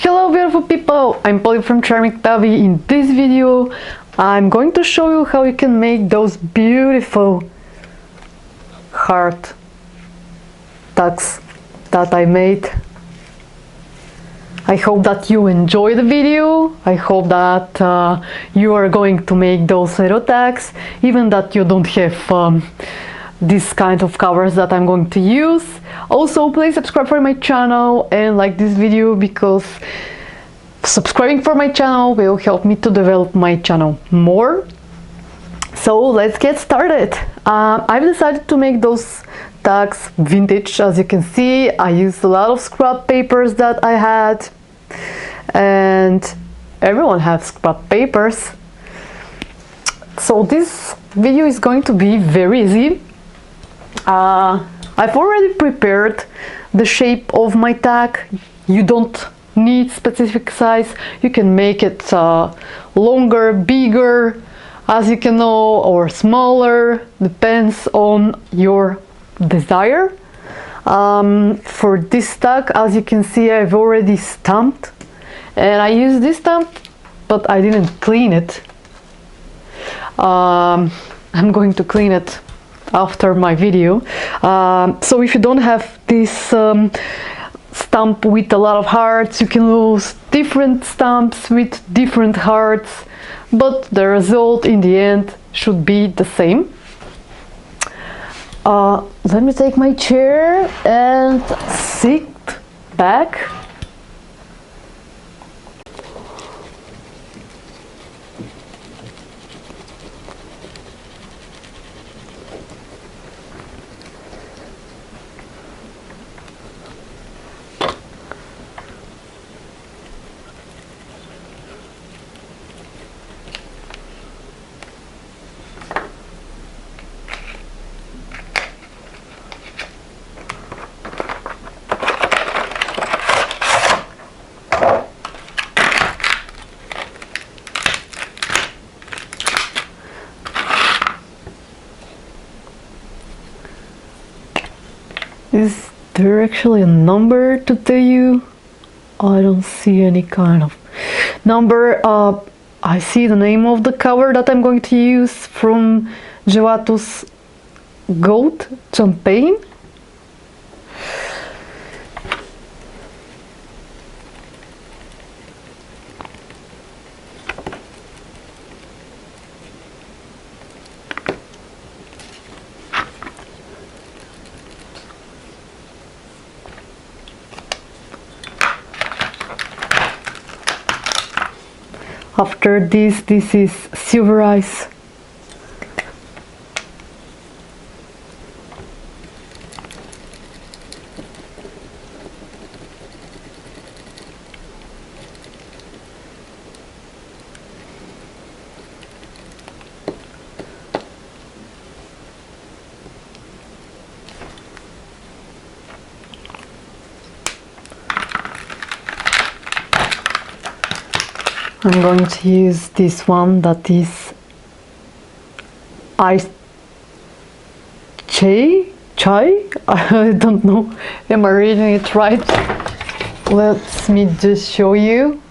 Hello beautiful people, I'm Polly from Charming Tavi. In this video I'm going to show you how you can make those beautiful heart tags that I made. I hope that you enjoy the video. I hope that you are going to make those little tags, even that you don't have this kind of covers that I'm going to use. Also, please subscribe for my channel and like this video, because subscribing for my channel will help me to develop my channel more. So let's get started. I've decided to make those tags vintage. As you can see, I used a lot of scrap papers that I had, and everyone has scrap papers. So this video is going to be very easy. I've already prepared the shape of my tag. You don't need specific size. You can make it longer, bigger, as you can know, or smaller, depends on your desire. For this tag, as you can see, I've already stamped, and I used this stamp, but I didn't clean it. I'm going to clean it after my video. So if you don't have this stamp with a lot of hearts, you can use different stamps with different hearts, but the result in the end should be the same. Let me take my chair and sit back. Is there actually a number to tell you? I don't see any kind of number. I see the name of the cover that I'm going to use from Gelato's Goat Champagne. After this is silver ice. I'm going to use this one that is iced chai? I don't know, am I reading it right? Let me just show you.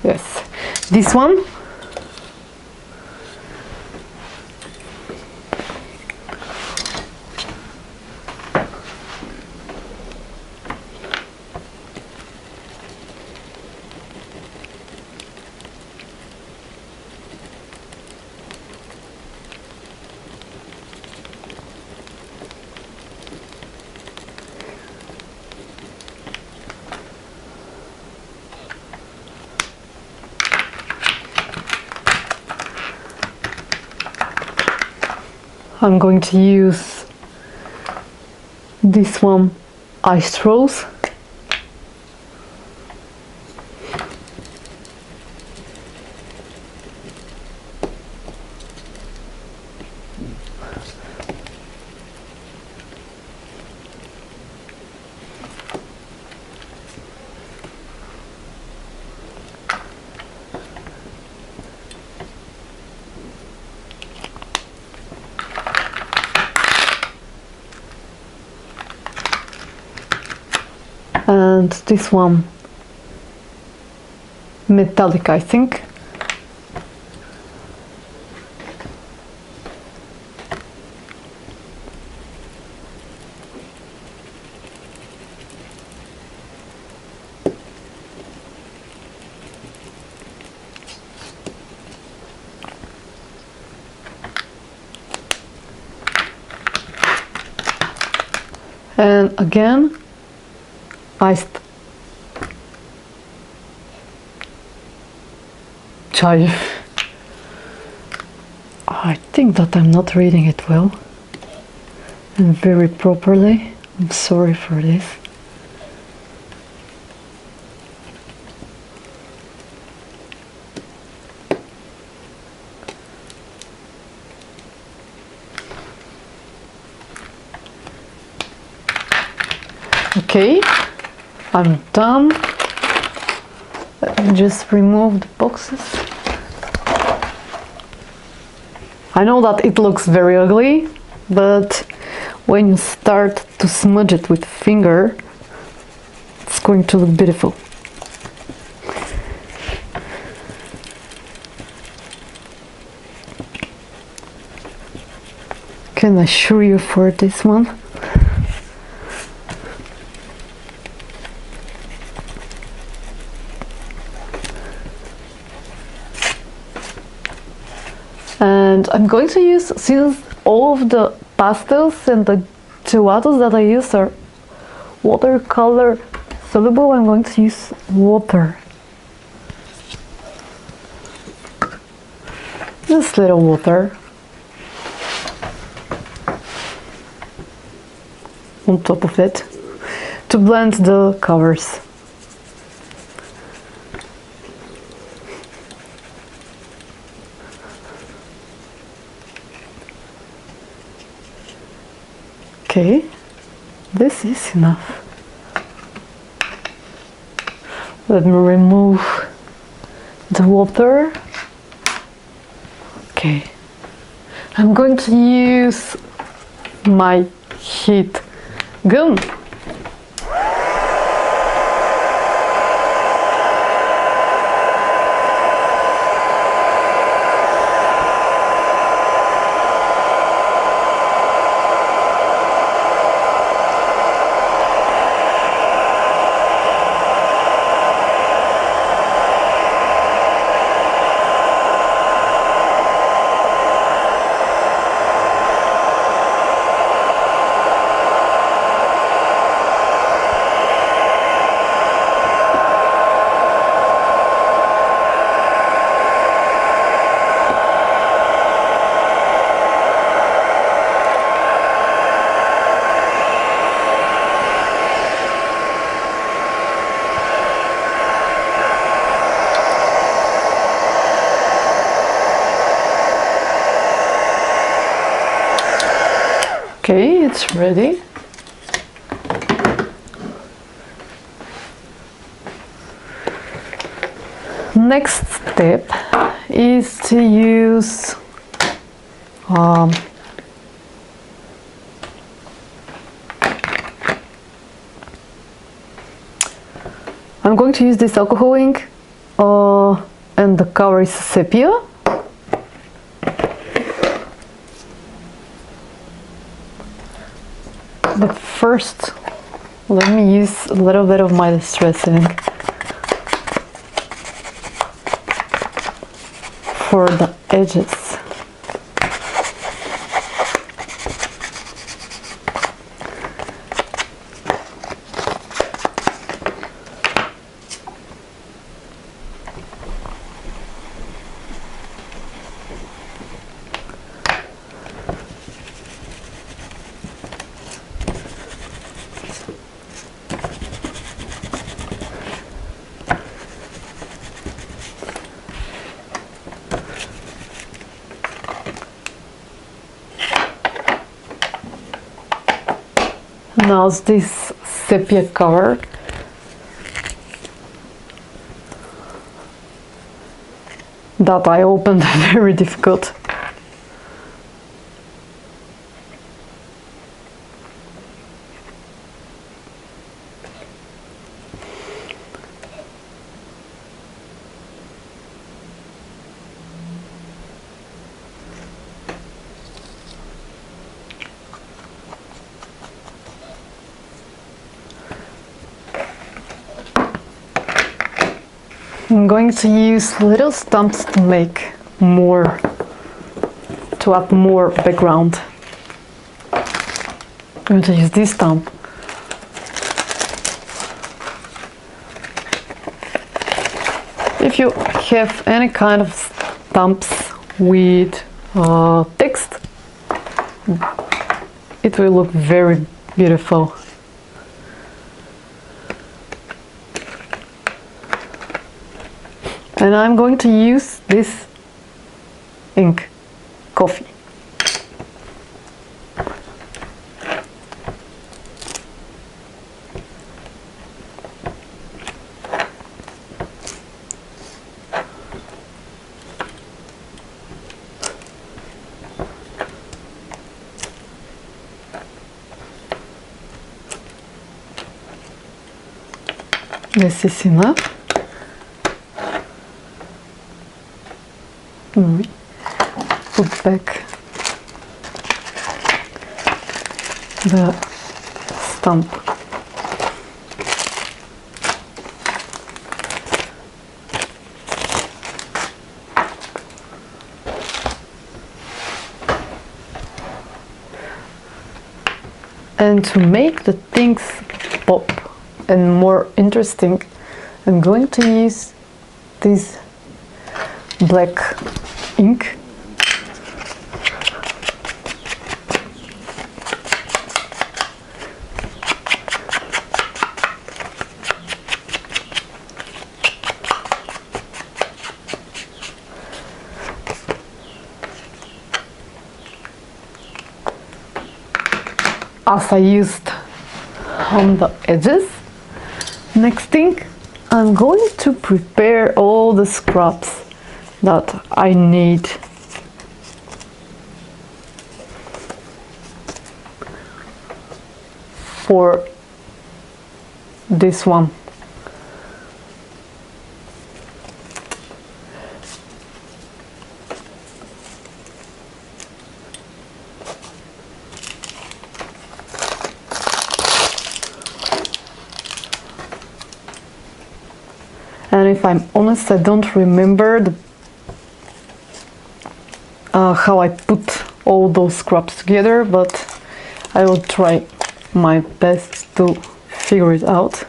Yes, this one. I'm going to use this one, iced rose. and this one metallic, I think. And again, iced chai. I think that I'm not reading it well and very properly. I'm sorry for this. Okay, I'm done. Let me just remove the boxes. I know that it looks very ugly, but when you start to smudge it with finger, it's going to look beautiful. Can I assure you for this one? And I'm going to use, since all of the pastels and the gelatos that I use are watercolor soluble, I'm going to use water. Just little water on top of it to blend the covers. Okay, this is enough. Let me remove the water. Okay, I'm going to use my heat gun. Okay, it's ready. Next step is to use I'm going to use this alcohol ink and the color is sepia. But first, let me use a little bit of my distress ink for the edges. Now this sepia color that I opened very difficult. I'm going to use little stumps to make more, to add more background. I'm going to use this stump. If you have any kind of stumps with text, it will look very beautiful. And I'm going to use this ink, coffee. This is enough. Put back the stump. And to make the things pop and more interesting, I'm going to use this black ink. As I used on the edges. Next thing, I'm going to prepare all the scraps that I need. For this one. And if I'm honest, I don't remember how I put all those scraps together, but I will try my best to figure it out.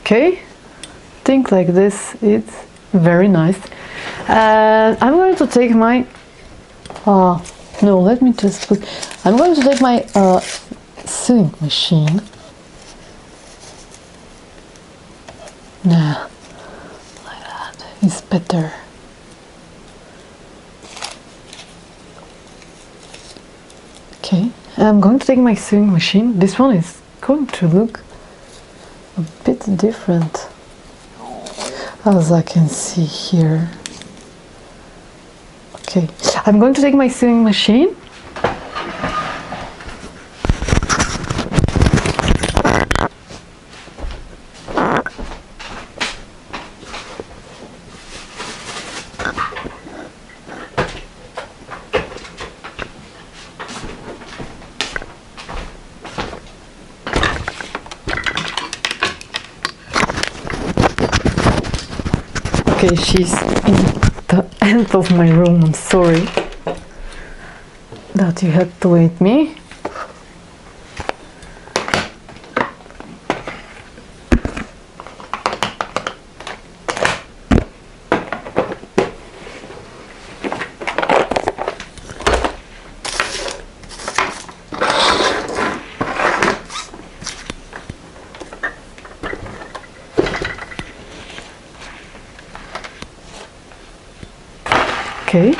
Okay, think like this, it's very nice. And I'm going to take my, no, let me just put, I'm going to take my sewing machine. Nah, like that is better. Okay, I'm going to take my sewing machine. This one is going to look a bit different, as I can see here. Okay, I'm going to take my sewing machine. Okay, she's in the end of my room. I'm sorry that you had to wait me. Okay.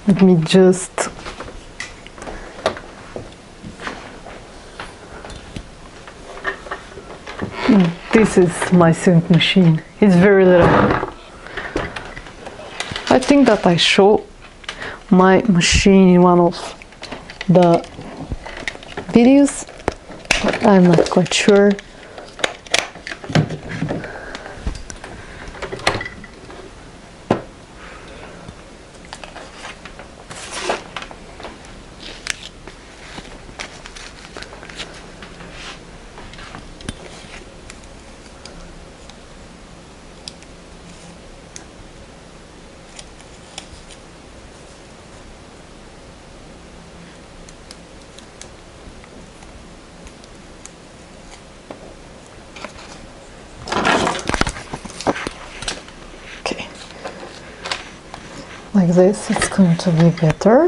Let me just this is my sewing machine. It's very little. I think that I show my machine in one of the videos. I'm not quite sure. Like this, it's going to be better.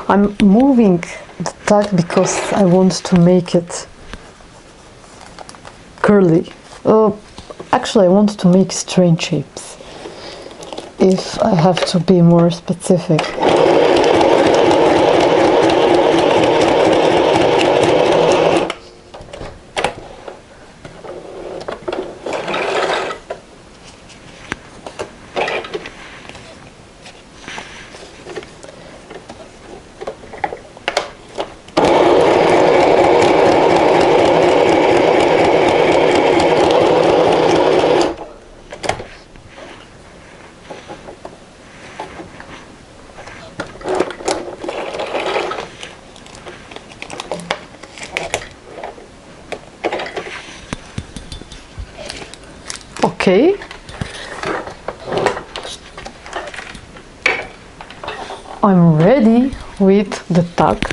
I'm moving the tag because I want to make it curly. Actually, I want to make strange shapes, if I have to be more specific. Okay, I'm ready with the tag.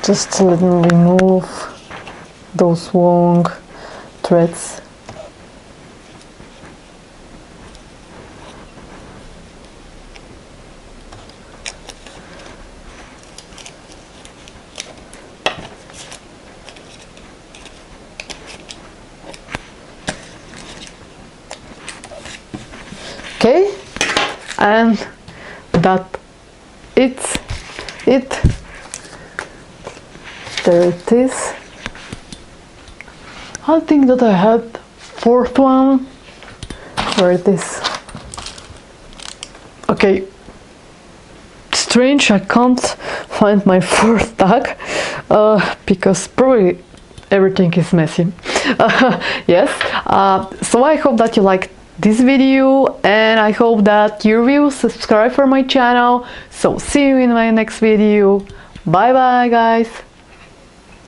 Just let me remove those long threads. Okay, and that it's it. There it is. I think that I had fourth one. Where it is? Okay. Strange, I can't find my fourth tag because probably everything is messy. Yes. So I hope that you liked this video, and I hope that you will subscribe for my channel. So see you in my next video. Bye bye guys.